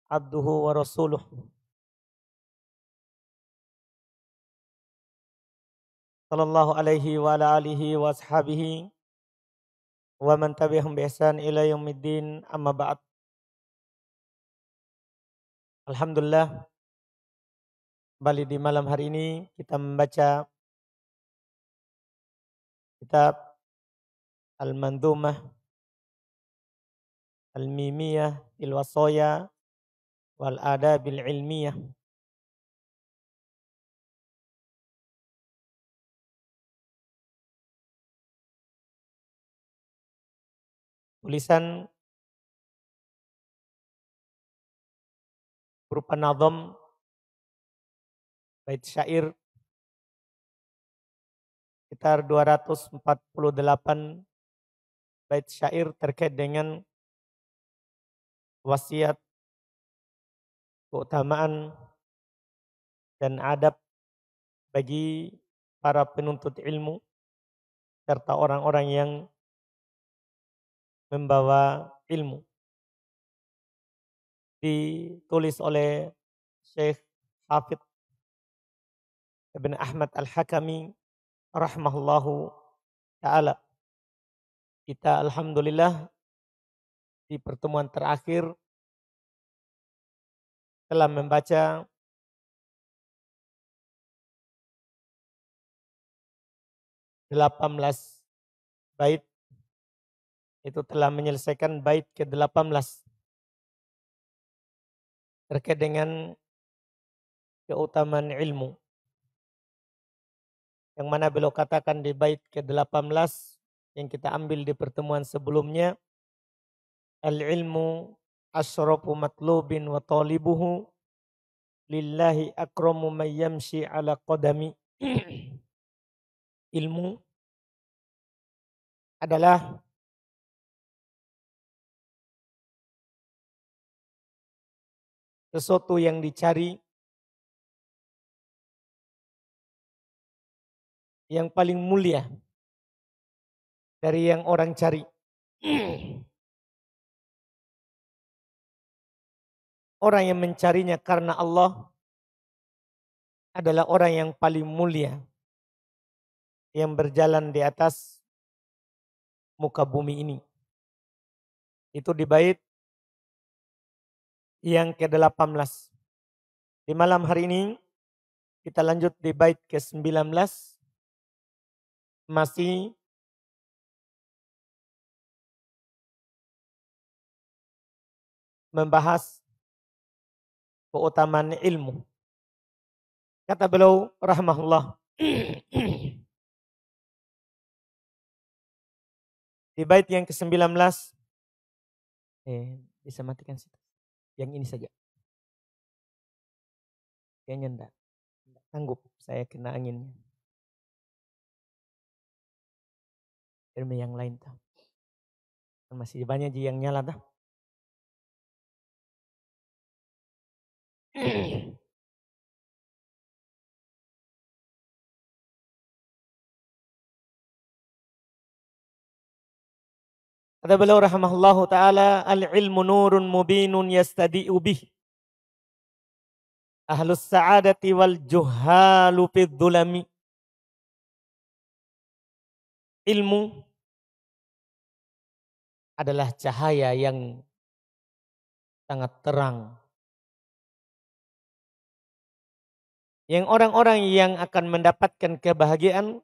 abduhu wa rasuluh. Sallallahu alaihi wa ala alihi wa ashabihi wa man tabi'ahum bi ihsan ila yaumiddin, amma ba'd. Alhamdulillah, kembali di malam hari ini kita membaca kitab Al-Mandhumah Al-Mimiyah Il-Wasaya wal Adabil Ilmiyah. Tulisan berupa nazam bait syair sekitar 248 bait syair terkait dengan wasiat, keutamaan, dan adab bagi para penuntut ilmu serta orang-orang yang membawa ilmu. Ditulis oleh Syekh Hafidh Ibn Ahmad Al-Hakami rahimahullahu ta'ala. Kita alhamdulillah di pertemuan terakhir telah membaca belas bait, itu telah menyelesaikan bait ke-18 terkait dengan keutamaan ilmu. Yang mana beliau katakan di bait ke-18 yang kita ambil di pertemuan sebelumnya, al-ilmu asyrafu matlubin wa talibuhu lillahi akramu man yamshi ala qadami. Ilmu adalah sesuatu yang dicari, yang paling mulia dari yang orang cari. Orang yang mencarinya karena Allah adalah orang yang paling mulia yang berjalan di atas muka bumi ini. Itu di bait yang ke-18. Di malam hari ini kita lanjut di bait ke-19, masih membahas keutamaan ilmu. Kata beliau rahimahullah, di bait yang ke-19, bisa matikan situ. Yang ini saja. Kayaknya enggak sanggup saya kena anginnya. Ilmu yang lain tuh. Masih banyak yang nyala dah. Kata beliau rahimahullahu ta'ala, al-ilmu nurun mubinun yastadi'u bih ahlus sa'adati wal juhalu fid dhulami. Ilmu adalah cahaya yang sangat terang, yang orang-orang yang akan mendapatkan kebahagiaan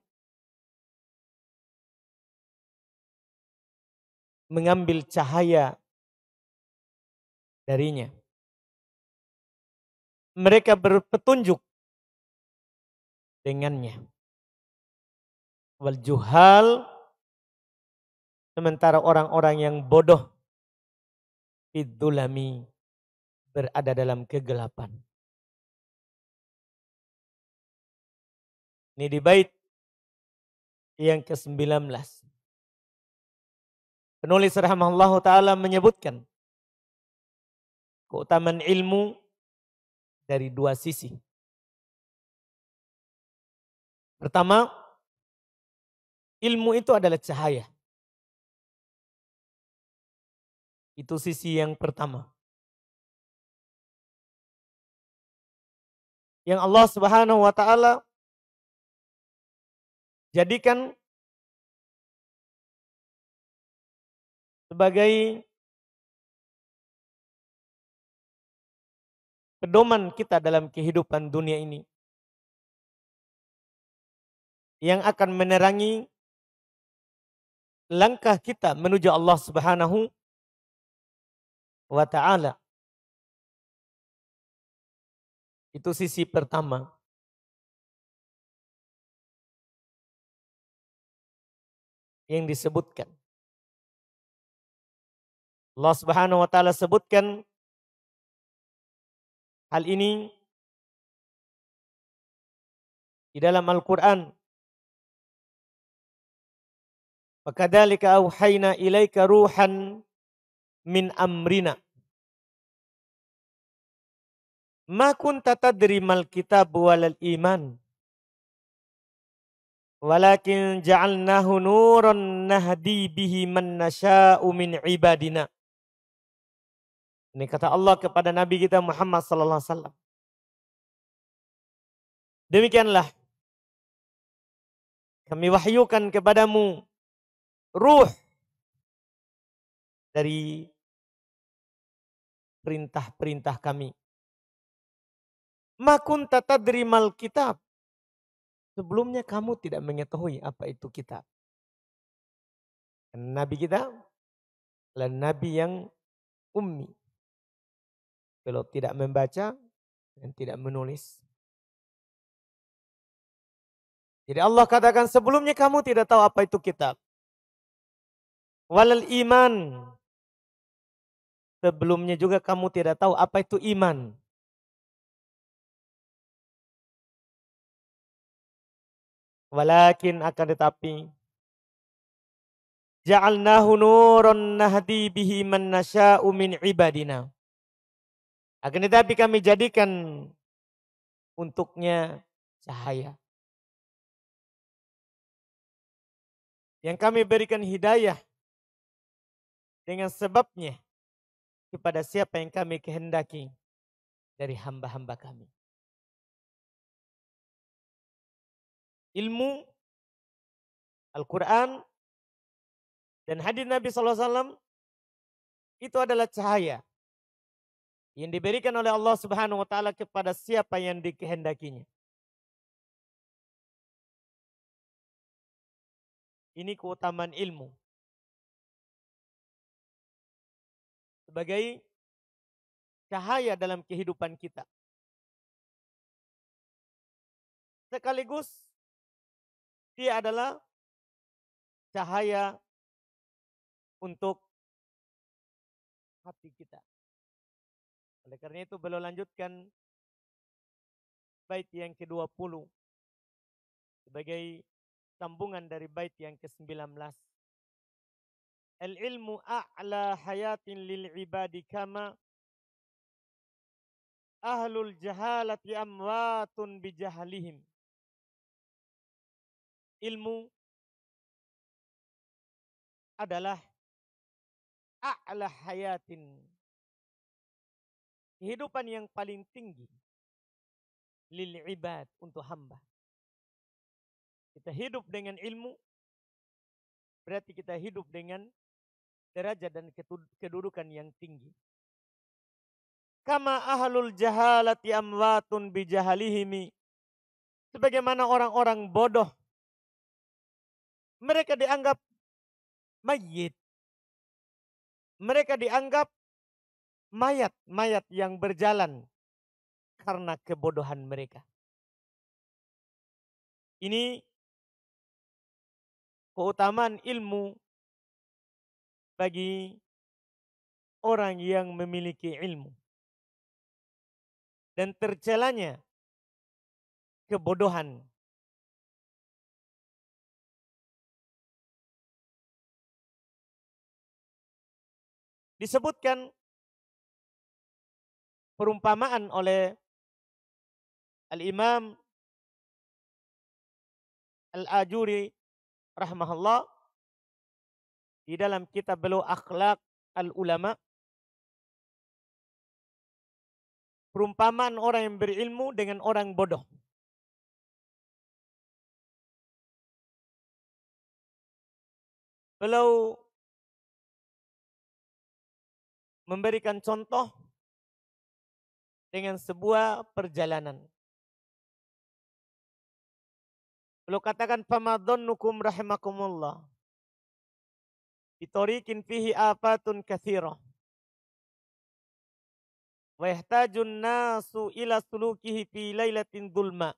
mengambil cahaya darinya. Mereka berpetunjuk dengannya. Wal juhal, sementara orang-orang yang bodoh fidzulami, berada dalam kegelapan. Ini di bait yang ke-19. Penulis rahimahullahu ta'ala menyebutkan keutamaan ilmu dari dua sisi. Pertama, ilmu itu adalah cahaya. Itu sisi yang pertama. yang Allah Subhanahu wa taala jadikan sebagai pedoman kita dalam kehidupan dunia ini, yang akan menerangi langkah kita menuju Allah Subhanahu wa taala. Itu sisi pertama. Yang disebutkan. Allah Subhanahu wa taala sebutkan hal ini di dalam Al-Qur'an. Wakadzalika auhayna ilaika ruhan min amrina. Ma kunta tadri mal kitab walal iman. Walakin ja'alnahu nuran nahdi bihi man nasya'u min ibadina. Ini kata Allah kepada Nabi kita Muhammad sallallahu alaihi wasallam. Demikianlah kami wahyukan kepadamu ruh dari perintah-perintah kami. Ma kunta tadri mal kitab. Sebelumnya kamu tidak mengetahui apa itu kitab. Nabi kita adalah nabi yang ummi. Kalau tidak membaca dan tidak menulis. Jadi Allah katakan sebelumnya kamu tidak tahu apa itu kitab. Walal iman. Sebelumnya juga kamu tidak tahu apa itu iman. Walakin akan tetapi ja'alnahu nuran nahdi bihi man nasya'u min ibadina. Akan tetapi kami jadikan untuknya cahaya. Yang kami berikan hidayah dengan sebabnya kepada siapa yang kami kehendaki dari hamba-hamba kami. Ilmu Al-Quran dan hadis Nabi SAW itu adalah cahaya yang diberikan oleh Allah Subhanahu wa taala kepada siapa yang dikehendakinya. Ini keutamaan ilmu. Sebagai cahaya dalam kehidupan kita. Sekaligus dia adalah cahaya untuk hati kita. Oleh karena itu beliau lanjutkan bait yang ke-20 sebagai sambungan dari bait yang ke-19. Al-ilmu a'la hayatin lil ibadi kama ahlul jahalati amwatun bijahlihim. Ilmu adalah a'la hayatin. Kehidupan yang paling tinggi lil ibad untuk hamba. Kita hidup dengan ilmu, berarti kita hidup dengan derajat dan kedudukan yang tinggi. Kama ahlul jahalati amwatun bijahalihimi. Sebagaimana orang-orang bodoh, mereka dianggap mayit. Mereka dianggap mayat-mayat yang berjalan karena kebodohan mereka. Ini keutamaan ilmu bagi orang yang memiliki ilmu. Dan tercelanya kebodohan. Disebutkan perumpamaan oleh Al-Imam Al-Ajuri rahimahullah di dalam kitab beliau Akhlaq Al-Ulama. perumpamaan orang yang berilmu dengan orang bodoh. Beliau memberikan contoh dengan sebuah perjalanan. Beliau katakan, famadhannukum rahimakumullah bitariqin fihi afatun katsirah wa yahtajun nasu ila sulukihi fi lailatin dhulma.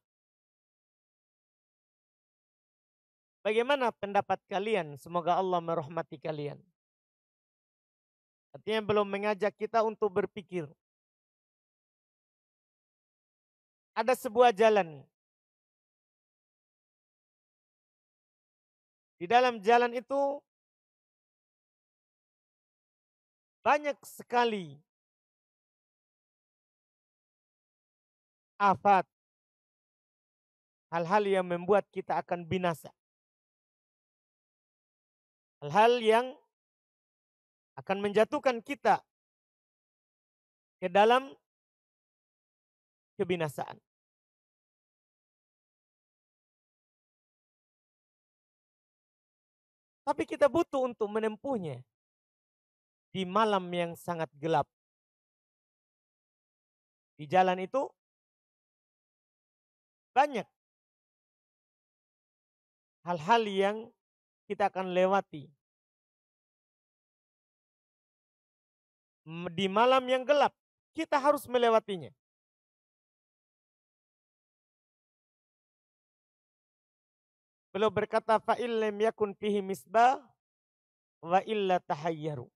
Bagaimana pendapat kalian? Semoga Allah merahmati kalian. Artinya belum mengajak kita untuk berpikir. Ada sebuah jalan. Di dalam jalan itu banyak sekali afat. Hal-hal yang membuat kita akan binasa. Hal-hal yang akan menjatuhkan kita ke dalam kebinasaan. Tapi kita butuh untuk menempuhnya di malam yang sangat gelap. Di jalan itu banyak hal-hal yang kita akan lewati. Di malam yang gelap, kita harus melewatinya. Beliau berkata, fa'il lam yakun fihi misbah wa illa tahayyaru.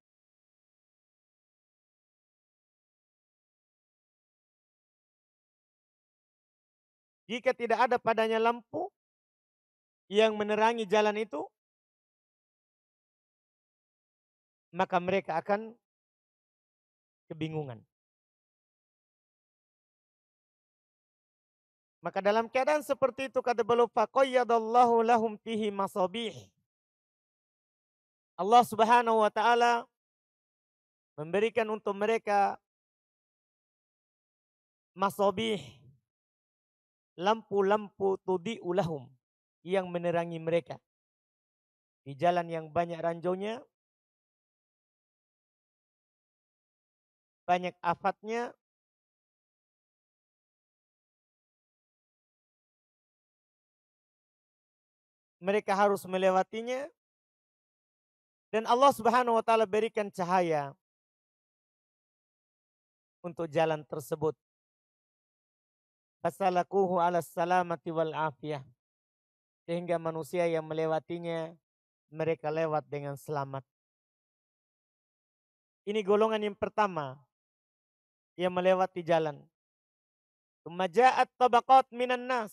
Jika tidak ada padanya lampu yang menerangi jalan itu, maka mereka akan kebingungan. Maka dalam keadaan seperti itu kata beliau, faqayyadallahu lahum fihi masabih. Allah Subhanahu wa taala memberikan untuk mereka masabih, lampu-lampu tudi'u lahum, yang menerangi mereka. Di jalan yang banyak ranjaunya, banyak afatnya, mereka harus melewatinya, dan Allah Subhanahu wa taala berikan cahaya untuk jalan tersebut. Fasalakuhu ala salamati wal afiyah. Sehingga manusia yang melewatinya, mereka lewat dengan selamat. Ini golongan yang pertama yang melewati jalan. Tsumma tabaqat minan nas.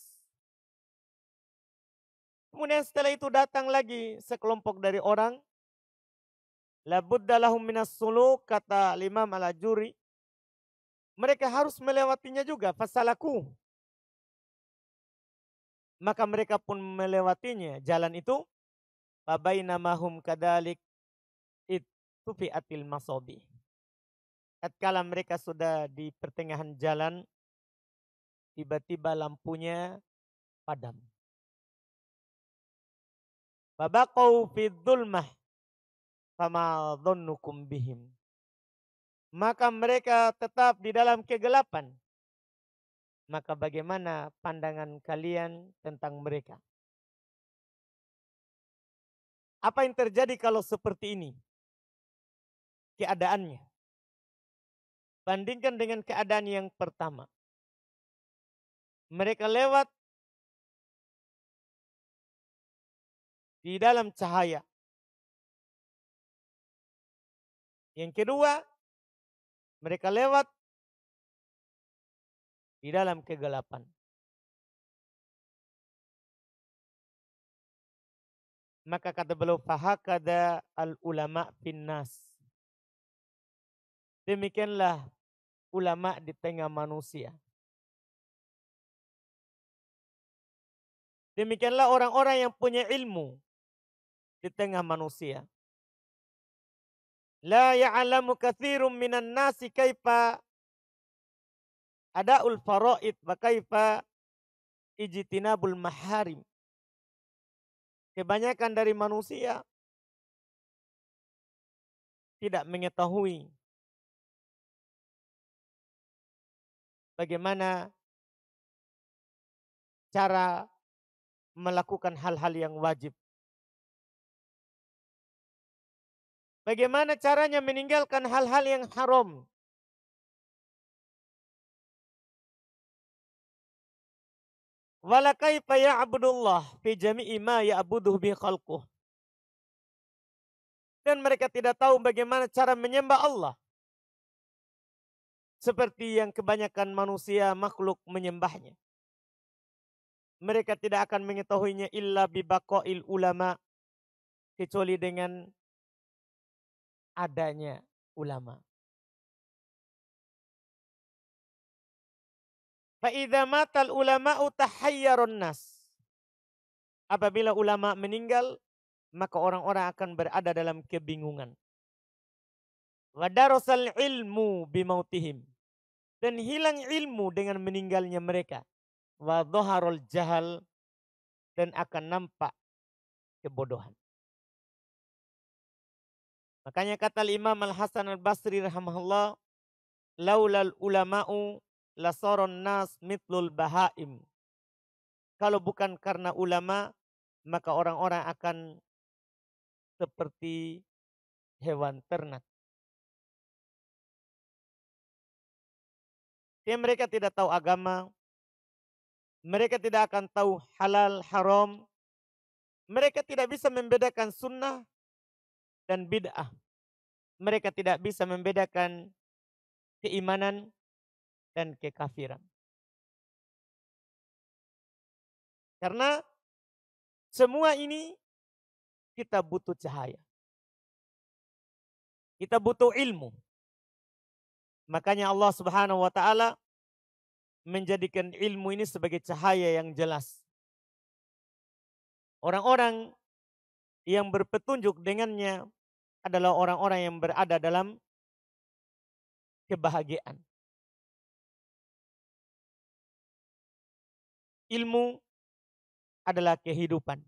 Kemudian setelah itu datang lagi sekelompok dari orang. La budda lahum minas suluk, kata Imam Al-Ajuri. Mereka harus melewatinya juga, fasalaku. Maka mereka pun melewatinya, jalan itu. Fabainamahum kadalik ittufi'atil masabi. Tatkala mereka sudah di pertengahan jalan, tiba-tiba lampunya padam. Babaqau fi dhulmah fama dhannukum bihim. Maka mereka tetap di dalam kegelapan. Maka bagaimana pandangan kalian tentang mereka? Apa yang terjadi kalau seperti ini keadaannya? Bandingkan dengan keadaan yang pertama. Mereka lewat di dalam cahaya. Yang kedua, mereka lewat di dalam kegelapan. Maka kata beliau, fahakada al-ulama finnas. Demikianlah ulama di tengah manusia. Demikianlah orang-orang yang punya ilmu di tengah manusia. La ya'lamu katsirun minan nasi kaifa ada'ul faraid wa kaifa ijtinabul maharim. Kebanyakan dari manusia tidak mengetahui bagaimana cara melakukan hal-hal yang wajib. Bagaimana caranya meninggalkan hal-hal yang haram. Wala kaifa ya'budullah fi jami'i ma ya'buduhu bi khalquh. Dan mereka tidak tahu bagaimana cara menyembah Allah. Seperti yang kebanyakan manusia makhluk menyembahnya. Mereka tidak akan mengetahuinya illa bibaqail ulama. Kecuali dengan adanya ulama. Fa'idha matal ulama'u tahayyarun nas. Apabila ulama meninggal, maka orang-orang akan berada dalam kebingungan. Wa darasal ilmu bimautihim. Dan hilang ilmu dengan meninggalnya mereka. Wa dhaharul jahal. Dan akan nampak kebodohan. Makanya kata Imam Al-Hasan Al-Basri rahimahullah, laulal ulama'u lasaron nas mitlul bahaim. Kalau bukan karena ulama, maka orang-orang akan seperti hewan ternak. Yang mereka tidak tahu agama, mereka tidak akan tahu halal, haram, mereka tidak bisa membedakan sunnah dan bid'ah. Mereka tidak bisa membedakan keimanan dan kekafiran. Karena semua ini kita butuh cahaya. Kita butuh ilmu. Makanya Allah Subhanahu wa taala menjadikan ilmu ini sebagai cahaya yang jelas. Orang-orang yang berpetunjuk dengannya adalah orang-orang yang berada dalam kebahagiaan. Ilmu adalah kehidupan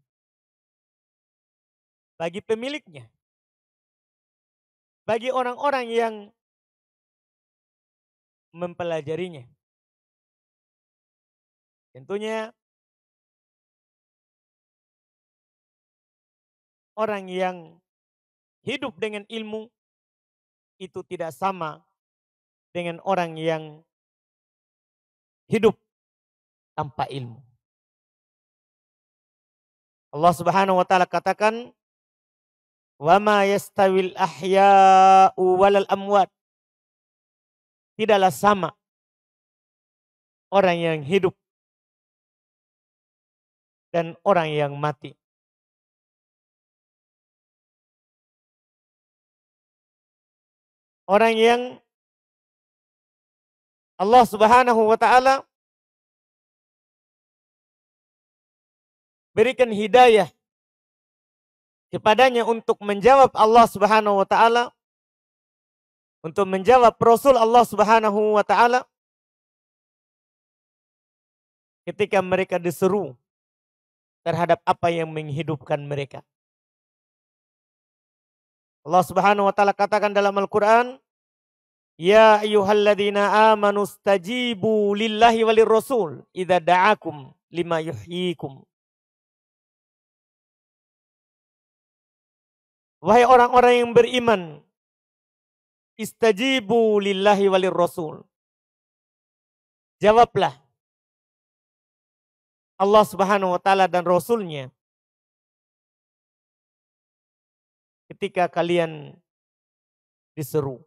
bagi pemiliknya. Bagi orang-orang yang mempelajarinya. Tentunya orang yang hidup dengan ilmu itu tidak sama dengan orang yang hidup tanpa ilmu. Allah Subhanahu wa taala katakan, "Wa ma yastawil ahya'u walal amwat." Tidaklah sama orang yang hidup dan orang yang mati. Orang yang Allah Subhanahu wa taala berikan hidayah kepadanya untuk menjawab Allah Subhanahu wa taala, untuk menjawab Rasul Allah Subhanahu wa taala ketika mereka diseru terhadap apa yang menghidupkan mereka. Allah Subhanahu wa taala katakan dalam Al-Qur'an, "Ya ayyuhalladzina amanu stajibu lillahi walir rasul idza da'akum lima yuhyikum." Wahai orang-orang yang beriman, istajibu lillahi walir rasul. Jawablah Allah Subhanahu wa taala dan Rasulnya ketika kalian diseru.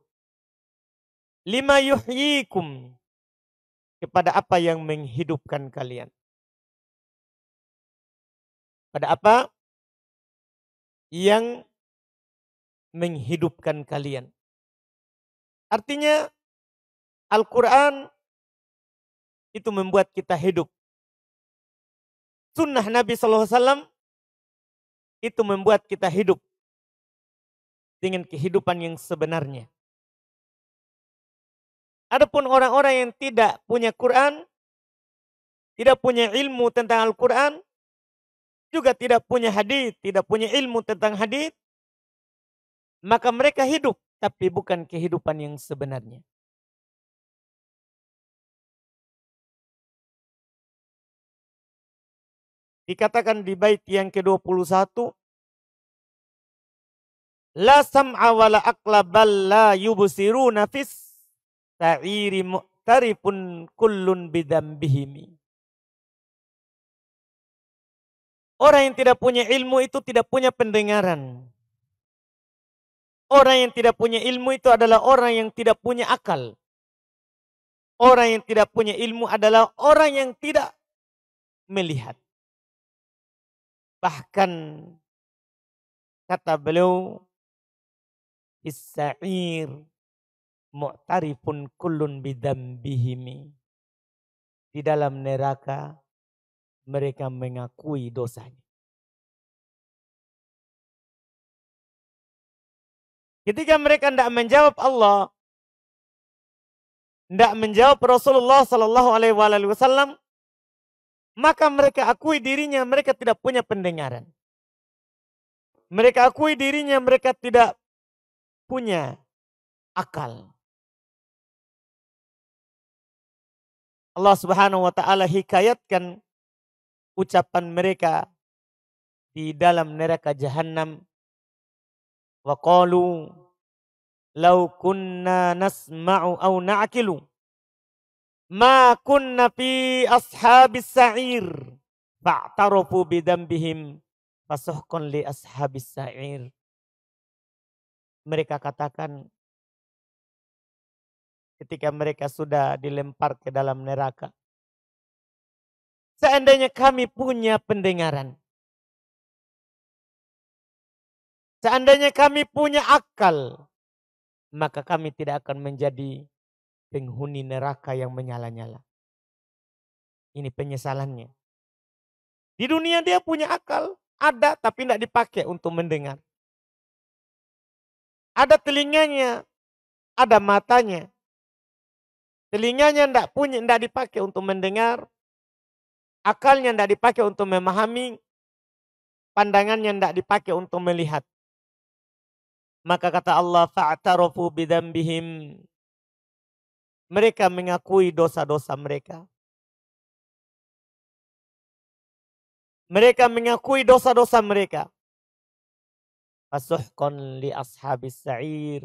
Lima yuhyikum, kepada apa yang menghidupkan kalian. Pada apa yang menghidupkan kalian. Artinya Al-Quran itu membuat kita hidup. Sunnah Nabi SAW itu membuat kita hidup dengan kehidupan yang sebenarnya. Adapun orang-orang yang tidak punya Quran, tidak punya ilmu tentang Al-Quran, juga tidak punya hadis, tidak punya ilmu tentang hadis, maka mereka hidup, tapi bukan kehidupan yang sebenarnya. Dikatakan di bait yang ke-21, la sam'a wa la aqla bal la yubsiruna fis sa'iri mu'tarifun kullun bidambihimi. Orang yang tidak punya ilmu itu tidak punya pendengaran. Orang yang tidak punya ilmu itu adalah orang yang tidak punya akal. Orang yang tidak punya ilmu adalah orang yang tidak melihat. Bahkan kata beliau, is-sa'ir mu'tarifun kullun bidambihimi. Di dalam neraka mereka mengakui dosanya. Ketika mereka tidak menjawab Allah, tidak menjawab Rasulullah Sallallahu Alaihi Wasallam, maka mereka akui dirinya mereka tidak punya pendengaran. Mereka akui dirinya mereka tidak punya akal. Allah Subhanahu wa taala hikayatkan ucapan mereka di dalam neraka jahanam. Wa qalu law kunna nasma'u aw na'qilu ma kunna fi ashabis sa'ir fa'tarafu bidambihim fasuhqan li ashabis sa'ir. Mereka katakan ketika mereka sudah dilempar ke dalam neraka, seandainya kami punya pendengaran, seandainya kami punya akal, maka kami tidak akan menjadi penghuni neraka yang menyala-nyala. Ini penyesalannya. Di dunia dia punya akal, ada tapi tidak dipakai untuk mendengar. Ada telinganya, ada matanya. Telinganya tidak dipakai untuk mendengar, akalnya tidak dipakai untuk memahami, pandangannya tidak dipakai untuk melihat. Maka kata Allah, fa'tarafu bidambihim. Mereka mengakui dosa-dosa mereka. Mereka mengakui dosa-dosa mereka. Fasuhqan li ashabis sa'ir.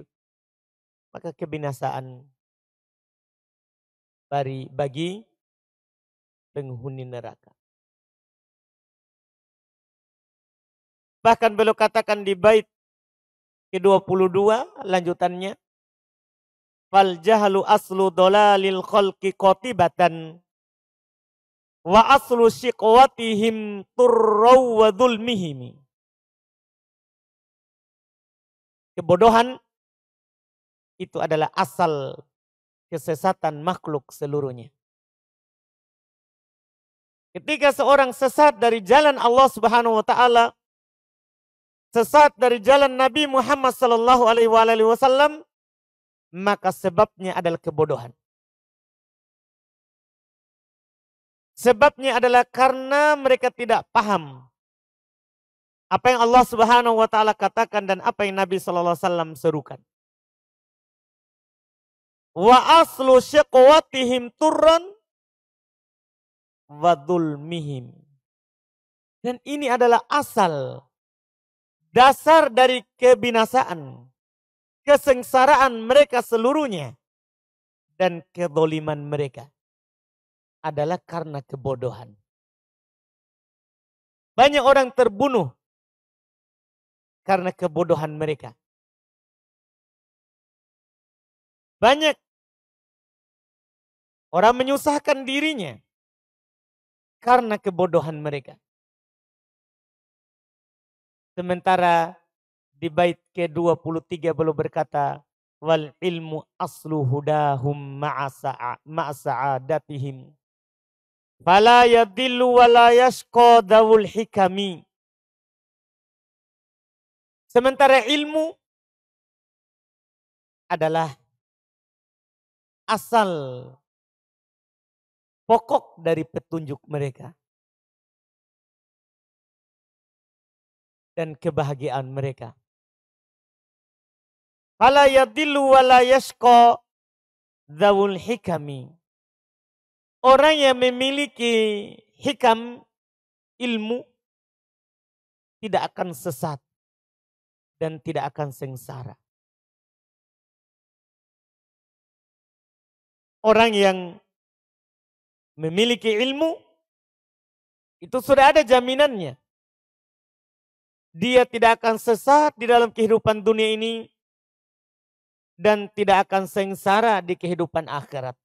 Maka kebinasaan bagi penghuni neraka. Bahkan beliau katakan di bait ke-22 lanjutannya, fal jahlu aslu dolalil khalqi qatibatan wa aslu shiqwatihim turraw wa dhulmihim. Kebodohan itu adalah asal kesesatan makhluk seluruhnya. Ketika seorang sesat dari jalan Allah Subhanahu wa taala, sesat dari jalan Nabi Muhammad sallallahu alaihi wasallam, maka sebabnya adalah kebodohan. Sebabnya adalah karena mereka tidak paham apa yang Allah Subhanahu wa taala katakan dan apa yang Nabi sallallahu alaihi wasallam serukan. Wa aslu syiqwatihim turran wa dhulmihim. Dan ini adalah asal, dasar dari kebinasaan, kesengsaraan mereka seluruhnya, dan kezaliman mereka adalah karena kebodohan. Banyak orang terbunuh karena kebodohan mereka. Banyak orang menyusahkan dirinya karena kebodohan mereka. Sementara di bait ke-23 beliau berkata, wal ilmu aslu hudahum ma'a sa'adatihim. Fala yadillu wa la yashqa dawul hikami. Sementara ilmu adalah asal pokok dari petunjuk mereka dan kebahagiaan mereka. Fala yadillu wa la yashqa dzawul hikami. Orang yang memiliki hikam, ilmu, tidak akan sesat dan tidak akan sengsara. Orang yang memiliki ilmu, itu sudah ada jaminannya. Dia tidak akan sesat di dalam kehidupan dunia ini dan tidak akan sengsara di kehidupan akhirat.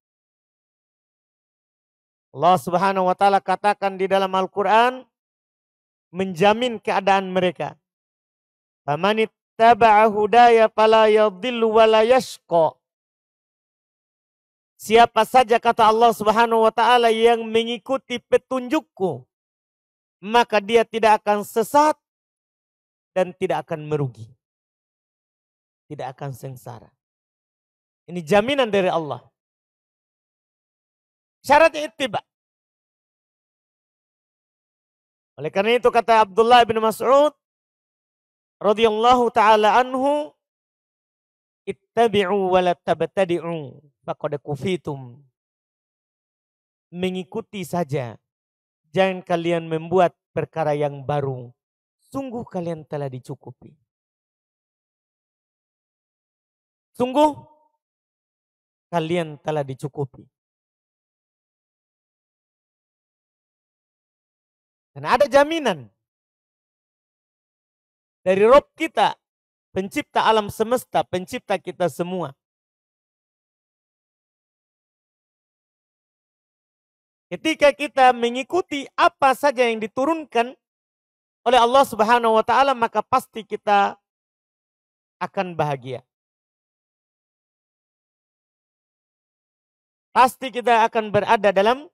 Allah Subhanahu wa taala katakan di dalam Al-Qur'an menjamin keadaan mereka. Famanittaba'a hudaya fala yadhillu wa la yashqa. Siapa saja kata Allah Subhanahu wa taala yang mengikuti petunjukku, maka dia tidak akan sesat dan tidak akan merugi. Tidak akan sengsara. Ini jaminan dari Allah. Syaratnya ittiba. Oleh karena itu kata Abdullah bin Mas'ud radhiyallahu taala anhu, ittabi'u wa la tabtadi'u faqad kufitum. Mengikuti saja, jangan kalian membuat perkara yang baru. Sungguh kalian telah dicukupi. Sungguh kalian telah dicukupi. Karena ada jaminan dari Rob kita, pencipta alam semesta, pencipta kita semua. Ketika kita mengikuti apa saja yang diturunkan oleh Allah Subhanahu wa taala, maka pasti kita akan bahagia. Pasti kita akan berada dalam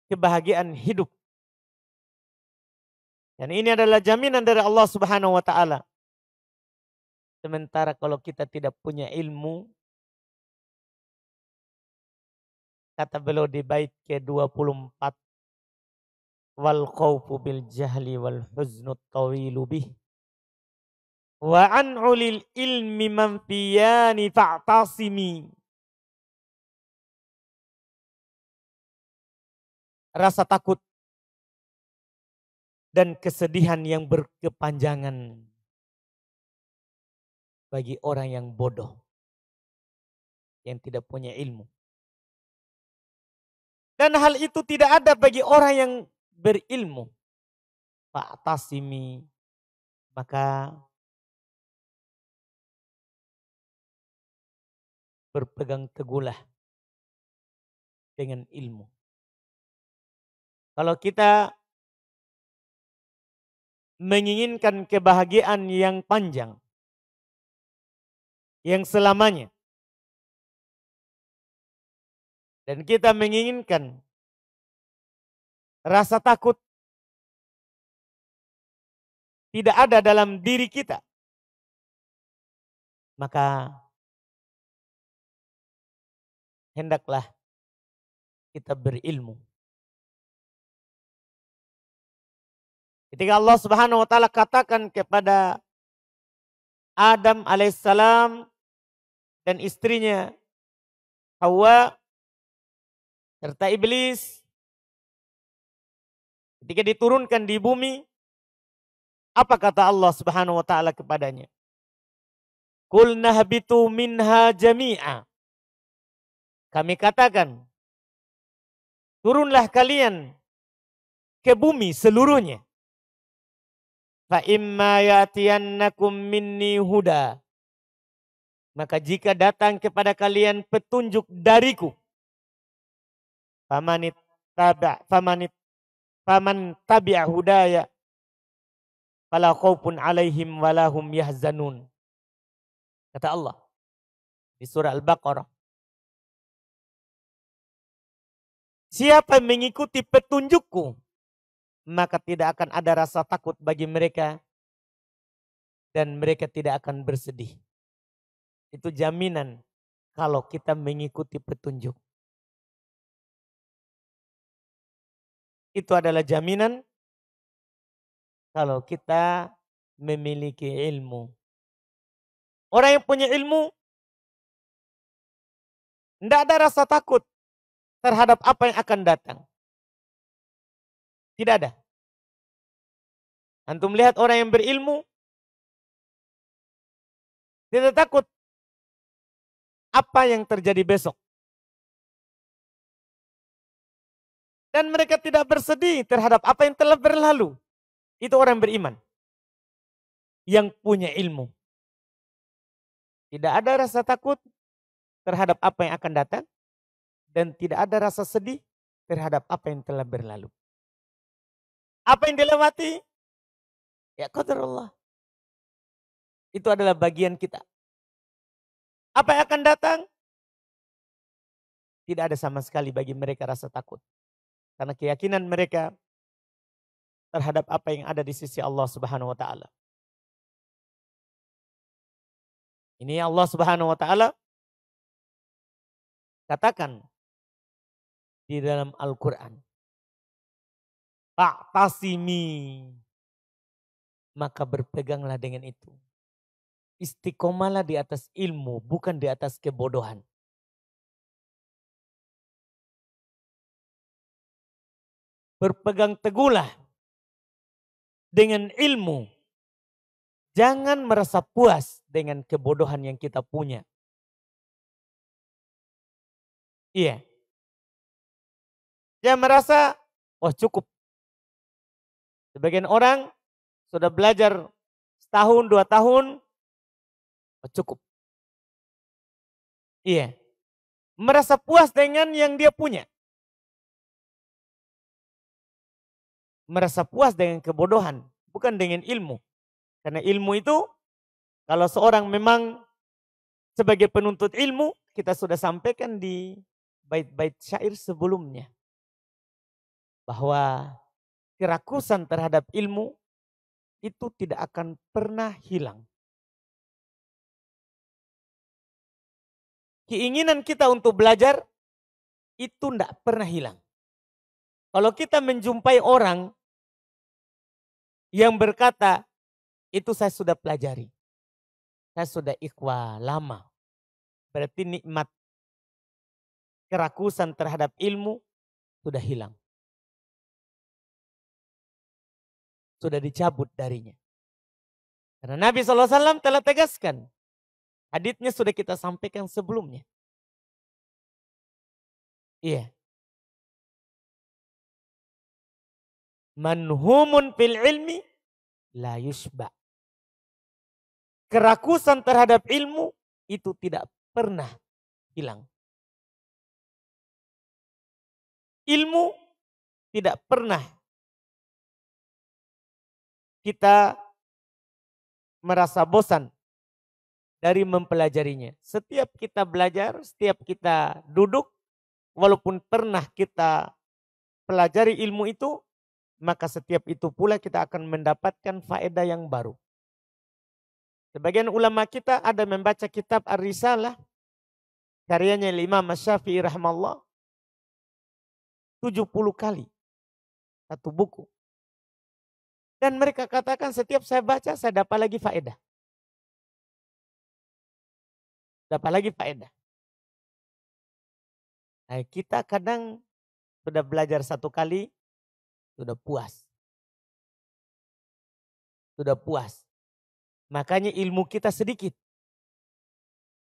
kebahagiaan hidup. Dan ini adalah jaminan dari Allah Subhanahu wa taala. Sementara kalau kita tidak punya ilmu, kata beliau di bait ke-24, wal khawfu bil jahli wal huznu tawilu bih wa an ulil ilmi manfiyani fa'tasimi. Rasa takut dan kesedihan yang berkepanjangan bagi orang yang bodoh, yang tidak punya ilmu. Dan hal itu tidak ada bagi orang yang berilmu. Fa'tasimi, maka berpegang teguhlah dengan ilmu. Kalau kita menginginkan kebahagiaan yang panjang, yang selamanya, dan kita menginginkan rasa takut tidak ada dalam diri kita, maka hendaklah kita berilmu. Ketika Allah Subhanahu wa taala katakan kepada Adam alaihissalam dan istrinya Hawa serta iblis, ketika diturunkan di bumi, apa kata Allah Subhanahu wa taala kepadanya? Qul nahbitu minha jami'a. Kami katakan, turunlah kalian ke bumi seluruhnya. Fa imma ya'tiyannakum minni huda. Maka jika datang kepada kalian petunjuk dariku, faman tabi'a hudaya fala khaufun 'alaihim wala hum yahzanun. Kata Allah di surah Al-Baqarah. Siapa yang mengikuti petunjukku, maka tidak akan ada rasa takut bagi mereka dan mereka tidak akan bersedih. Itu jaminan kalau kita mengikuti petunjuk. Itu adalah jaminan kalau kita memiliki ilmu. Orang yang punya ilmu, tidak ada rasa takut terhadap apa yang akan datang. Tidak ada. Antum lihat orang yang berilmu, tidak takut apa yang terjadi besok. Dan mereka tidak bersedih terhadap apa yang telah berlalu. Itu orang beriman. Yang punya ilmu. Tidak ada rasa takut terhadap apa yang akan datang. Dan tidak ada rasa sedih terhadap apa yang telah berlalu. Apa yang dilewati? Ya qadarullah. Itu adalah bagian kita. Apa yang akan datang? Tidak ada sama sekali bagi mereka rasa takut. Karena keyakinan mereka terhadap apa yang ada di sisi Allah Subhanahu wa taala. Ini Allah Subhanahu wa taala katakan di dalam Al-Qur'an. Fa'tasimi, maka berpeganglah dengan itu. Istiqomalah di atas ilmu, bukan di atas kebodohan. Berpegang teguhlah dengan ilmu. Jangan merasa puas dengan kebodohan yang kita punya. Iya. Jangan merasa, oh cukup. Sebagian orang sudah belajar setahun, 2 tahun, oh cukup. Iya. Merasa puas dengan yang dia punya. Merasa puas dengan kebodohan, bukan dengan ilmu. Karena ilmu itu, kalau seorang memang sebagai penuntut ilmu, kita sudah sampaikan di bait-bait syair sebelumnya. Bahwa kerakusan terhadap ilmu itu tidak akan pernah hilang. Keinginan kita untuk belajar itu tidak pernah hilang. Kalau kita menjumpai orang yang berkata, itu saya sudah pelajari. Saya sudah ikhwah lama. Berarti nikmat kerakusan terhadap ilmu sudah hilang. Sudah dicabut darinya. Karena Nabi SAW telah tegaskan. Haditsnya sudah kita sampaikan sebelumnya. Iya. Manhumun fil ilmi la yusba. Kerakusan terhadap ilmu itu tidak pernah hilang. Ilmu tidak pernah kita merasa bosan dari mempelajarinya. Setiap kita belajar, setiap kita duduk, walaupun pernah kita pelajari ilmu itu, maka setiap itu pula kita akan mendapatkan faedah yang baru. Sebagian ulama kita ada membaca kitab Ar-Risalah, karyanya Imam Syafi'i rahimahullah, 70 kali satu buku. Dan mereka katakan setiap saya baca saya dapat lagi faedah. Dapat lagi faedah. Nah, kita kadang sudah belajar satu kali, sudah puas. Sudah puas. Makanya ilmu kita sedikit.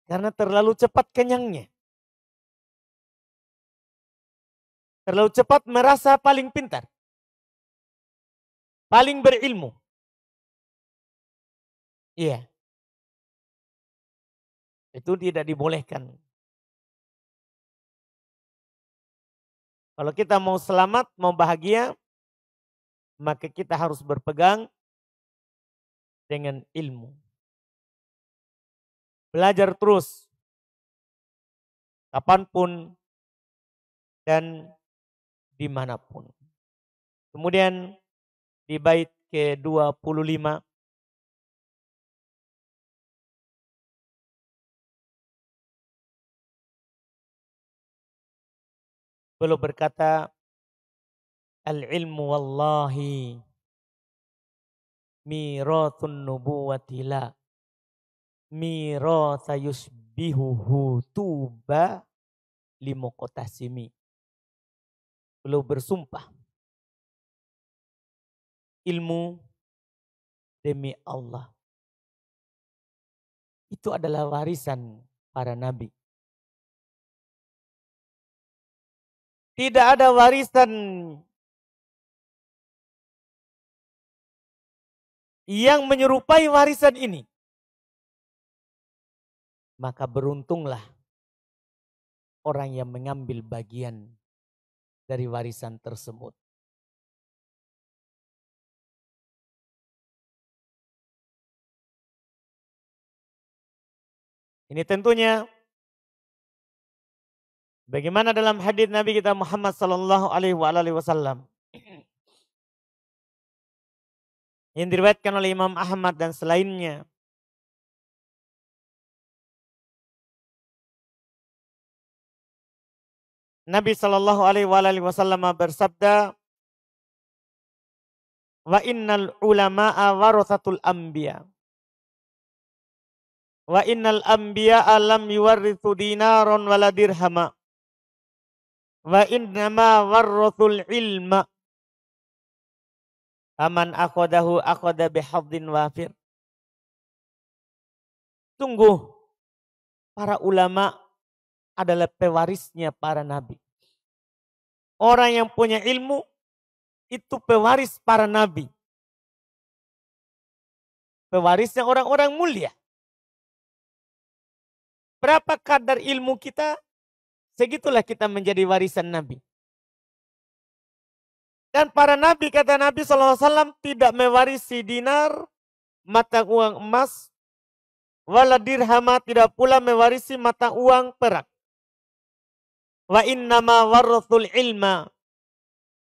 Karena terlalu cepat kenyangnya. Terlalu cepat merasa paling pintar. Paling berilmu. Iya. Itu tidak dibolehkan. Kalau kita mau selamat, mau bahagia, maka kita harus berpegang dengan ilmu. Belajar terus. Kapanpun dan dimanapun. Kemudian di bait ke-25. Beliau berkata, al-ilmu wallahi mirathun nubuwati la miratha yusbihuhu tuba limuqtasimi. Beliau bersumpah, ilmu demi Allah itu adalah warisan para nabi. Tidak ada warisan yang menyerupai warisan ini. Maka beruntunglah orang yang mengambil bagian dari warisan tersebut. Ini tentunya bagaimana dalam hadis Nabi kita Muhammad sallallahu alaihi wasallam yang diriwayatkan oleh Imam Ahmad dan selainnya. Nabi sallallahu alaihi wasallam bersabda, "Wa innal ulama'a warathatul anbiya. Wa innal anbiya'a lam yuwarrithu dinaron wala dirhama. Wa innama warrathul ilma. Aman akhadahu akhada bihadzin wafir." Sungguh para ulama adalah pewarisnya para nabi. Orang yang punya ilmu itu pewaris para nabi. Pewarisnya orang-orang mulia. Berapa kadar ilmu kita, segitulah kita menjadi warisan nabi. Dan para nabi, kata Nabi SAW, tidak mewarisi dinar, mata uang emas, wala dirhama, tidak pula mewarisi mata uang perak. Wa innama warrathul ilma.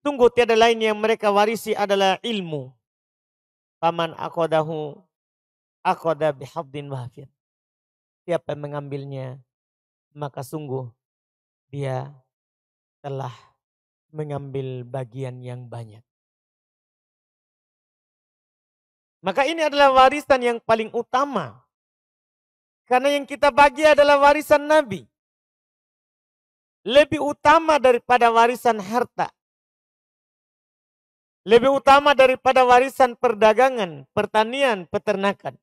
Sungguh tiada lain yang mereka warisi adalah ilmu. Faman akhadahu akhada bihadzin wafir. Siapa yang mengambilnya, maka sungguh dia telah mengambil bagian yang banyak. Maka ini adalah warisan yang paling utama. Karena yang kita bagi adalah warisan Nabi. Lebih utama daripada warisan harta. Lebih utama daripada warisan perdagangan, pertanian, peternakan.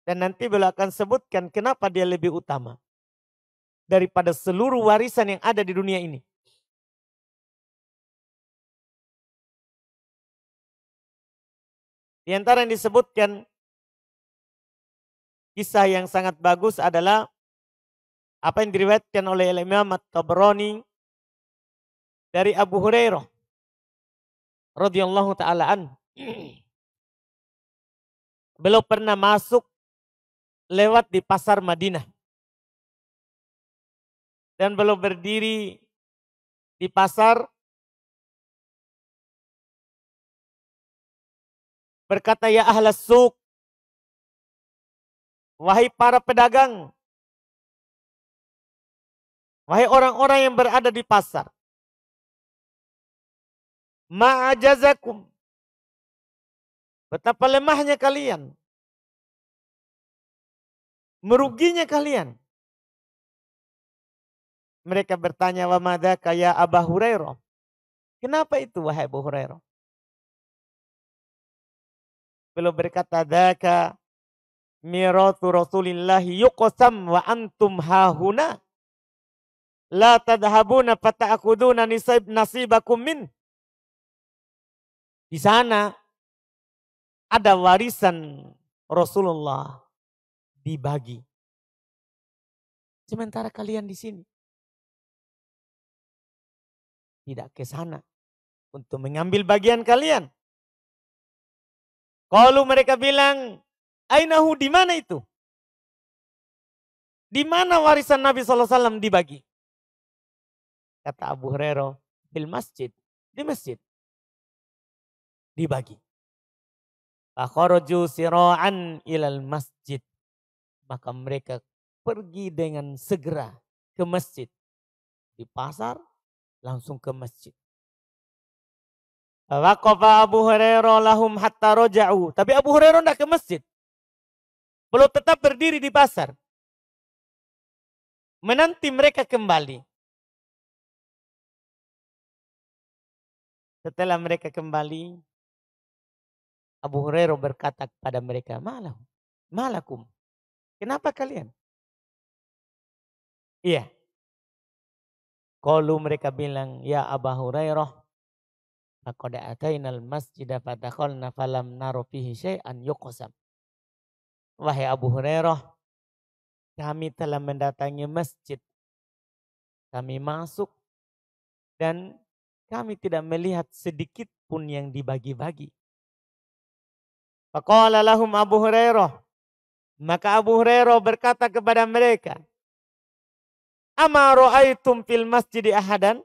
Dan nanti beliau akan sebutkan kenapa dia lebih utama daripada seluruh warisan yang ada di dunia ini. Di antara yang disebutkan kisah yang sangat bagus adalah apa yang diriwayatkan oleh Imam At-Tabrani dari Abu Hurairah radhiyallahu taala an. Beliau pernah masuk lewat di pasar Madinah. Dan beliau berdiri di pasar, berkata, "Ya ahlas suq, wahai para pedagang, wahai orang-orang yang berada di pasar, ma'ajazakum, betapa lemahnya kalian, meruginya kalian." Mereka bertanya, "Wa madzaka ya Aba Hurairah?" Kenapa itu wahai Abu Hurairah? Beliau berkata, "Dzaka mirathu Rasulillah yuqsam wa antum hahuna la tadhhabuna fata'khuduna nasibakum min." Di sana ada warisan Rasulullah dibagi. Sementara kalian di sini tidak ke sana untuk mengambil bagian kalian. Kalau mereka bilang, "Ainahu, di mana itu? Di mana warisan Nabi SAW dibagi?" Kata Abu Hurairah, "Fil masjid," di masjid dibagi. Fakharaju sira'an ilal masjid. Maka mereka pergi dengan segera ke masjid. Di pasar langsung ke masjid. Waqafa Abu Hurairah lahum hatta roja'u. Tapi Abu Hurairah tidak ke masjid. Beliau tetap berdiri di pasar. Menanti mereka kembali. Setelah mereka kembali, Abu Hurairah berkata kepada mereka, Malakum. Kenapa kalian? Iya. Qalu mereka bilang, ya Abu Hurairah, laqad atainal masjida fadakhalna falam naro fihi syai'an yuqsam. Wahai Abu Hurairah, kami telah mendatangi masjid. Kami masuk dan kami tidak melihat sedikit pun yang dibagi-bagi. Faqala lahum Abu Hurairah. Maka Abu Hurairah berkata kepada mereka, Ama ra'aitum fil masjidi ahadan?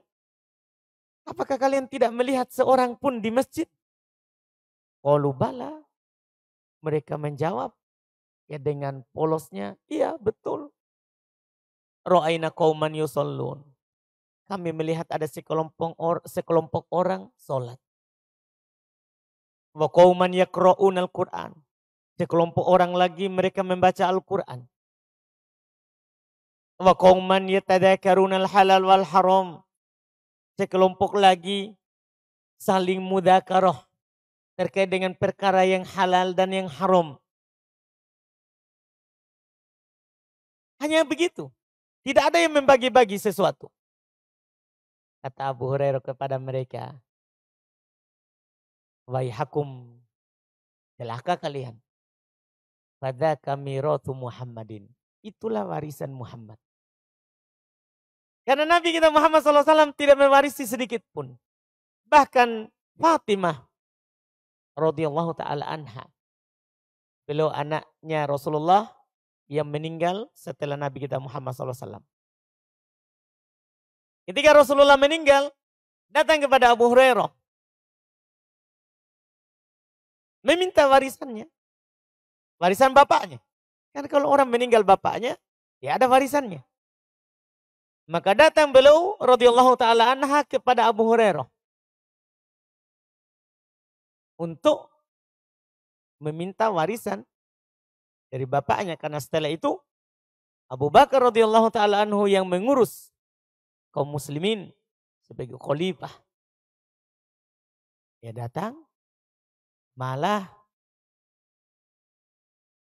Apakah kalian tidak melihat seorang pun di masjid? Qalu bala. Mereka menjawab, ya dengan polosnya, iya betul. Ra'aina qauman yusallun. Kami melihat ada sekelompok orang sholat. Wa qauman yaqra'un al-Qur'an. Sekelompok orang lagi mereka membaca Al-Quran. Wa qauman yatadzakaruna al-halal wal haram. Sekelompok lagi saling mudzakarah terkait dengan perkara yang halal dan yang haram. Hanya begitu. Tidak ada yang membagi-bagi sesuatu. Kata Abu Hurairah kepada mereka, Waihakum, celaka kalian. Pada kami rotu Muhammadin. Itulah warisan Muhammad. Karena Nabi kita Muhammad SAW tidak mewarisi sedikit pun. Bahkan Fatimah radhiyallahu ta'ala anha. Beliau anaknya Rasulullah yang meninggal setelah Nabi kita Muhammad SAW. Ketika Rasulullah meninggal, datang kepada Abu Hurairah. Meminta warisannya. Warisan bapaknya. Kan kalau orang meninggal bapaknya, ya ada warisannya. Maka datang beliau radhiyallahu ta'ala anha kepada Abu Hurairah. Untuk meminta warisan dari bapaknya. Karena setelah itu Abu Bakar radhiyallahu ta'ala anhu yang mengurus kaum muslimin sebagai khalifah. Ya datang, malah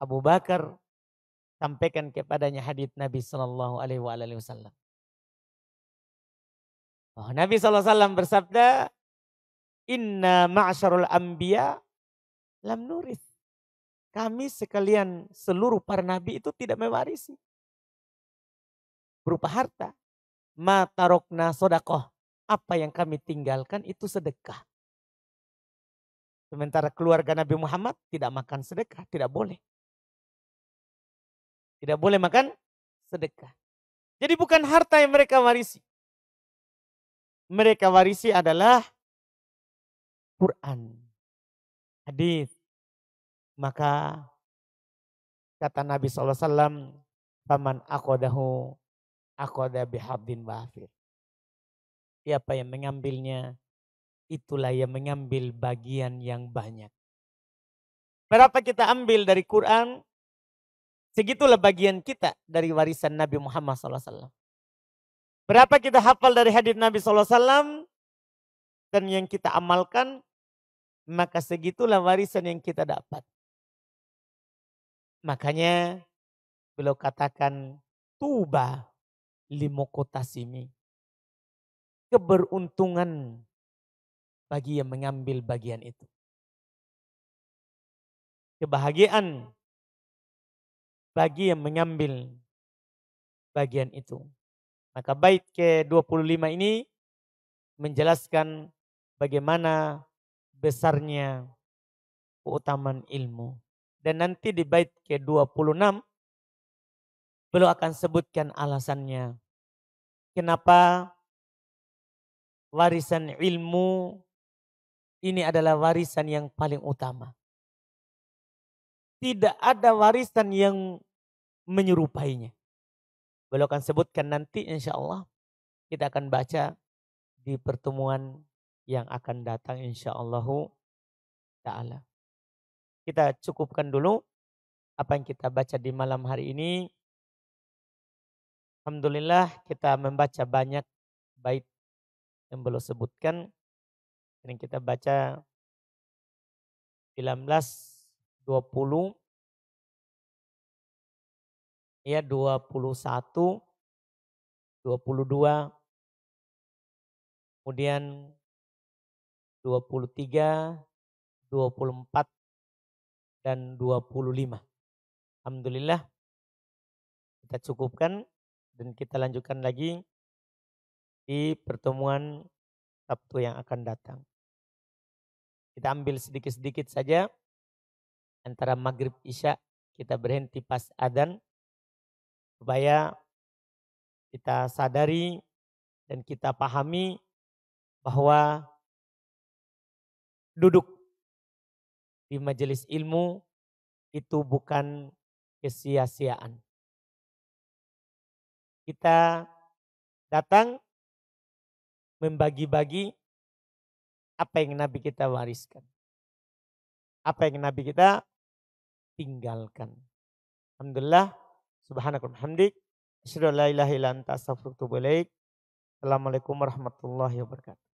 Abu Bakar sampaikan kepadanya hadits Nabi Sallallahu Alaihi Wasallam. Oh, Nabi SAW bersabda, Inna ma'asyarul anbiya lam nuris. Kami sekalian seluruh para nabi itu tidak mewarisi. Berupa harta. Ma tarokna sodakoh. Apa yang kami tinggalkan itu sedekah. Sementara keluarga Nabi Muhammad tidak makan sedekah. Tidak boleh. Tidak boleh makan sedekah. Jadi bukan harta yang mereka warisi. Mereka warisi adalah Quran, hadis. Maka kata Nabi SAW, Faman akodahu akoda bihabdin wafir. Siapa yang mengambilnya, itulah yang mengambil bagian yang banyak. Berapa kita ambil dari Quran, segitulah bagian kita dari warisan Nabi Muhammad SAW. Berapa kita hafal dari hadits Nabi SAW dan yang kita amalkan, maka segitulah warisan yang kita dapat. Makanya beliau katakan tuba limokotasimi. Keberuntungan bagi yang mengambil bagian itu. Kebahagiaan bagi yang mengambil bagian itu. Maka bait ke-25 ini menjelaskan bagaimana besarnya keutamaan ilmu. Dan nanti di bait ke-26 beliau akan sebutkan alasannya. Kenapa warisan ilmu ini adalah warisan yang paling utama. Tidak ada warisan yang menyerupainya. Beliau akan sebutkan nanti insya Allah kita akan baca di pertemuan yang akan datang insya Allah ta'ala. Kita cukupkan dulu apa yang kita baca di malam hari ini. Alhamdulillah kita membaca banyak bait yang beliau sebutkan. Dan kita baca 19, 20, ya 21, 22, kemudian 23, 24, dan 25. Alhamdulillah kita cukupkan dan kita lanjutkan lagi di pertemuan Sabtu yang akan datang. Kita ambil sedikit-sedikit saja antara maghrib isya, kita berhenti pas adzan supaya kita sadari dan kita pahami bahwa duduk di majelis ilmu itu bukan kesia-siaan. Kita datang membagi-bagi apa yang Nabi kita wariskan. Apa yang Nabi kita tinggalkan. Alhamdulillah, subhanakallah hamdik, asyhadu an la ilaha illa anta astaghfiruka wa atubu ilaik. Assalamualaikum warahmatullahi wabarakatuh.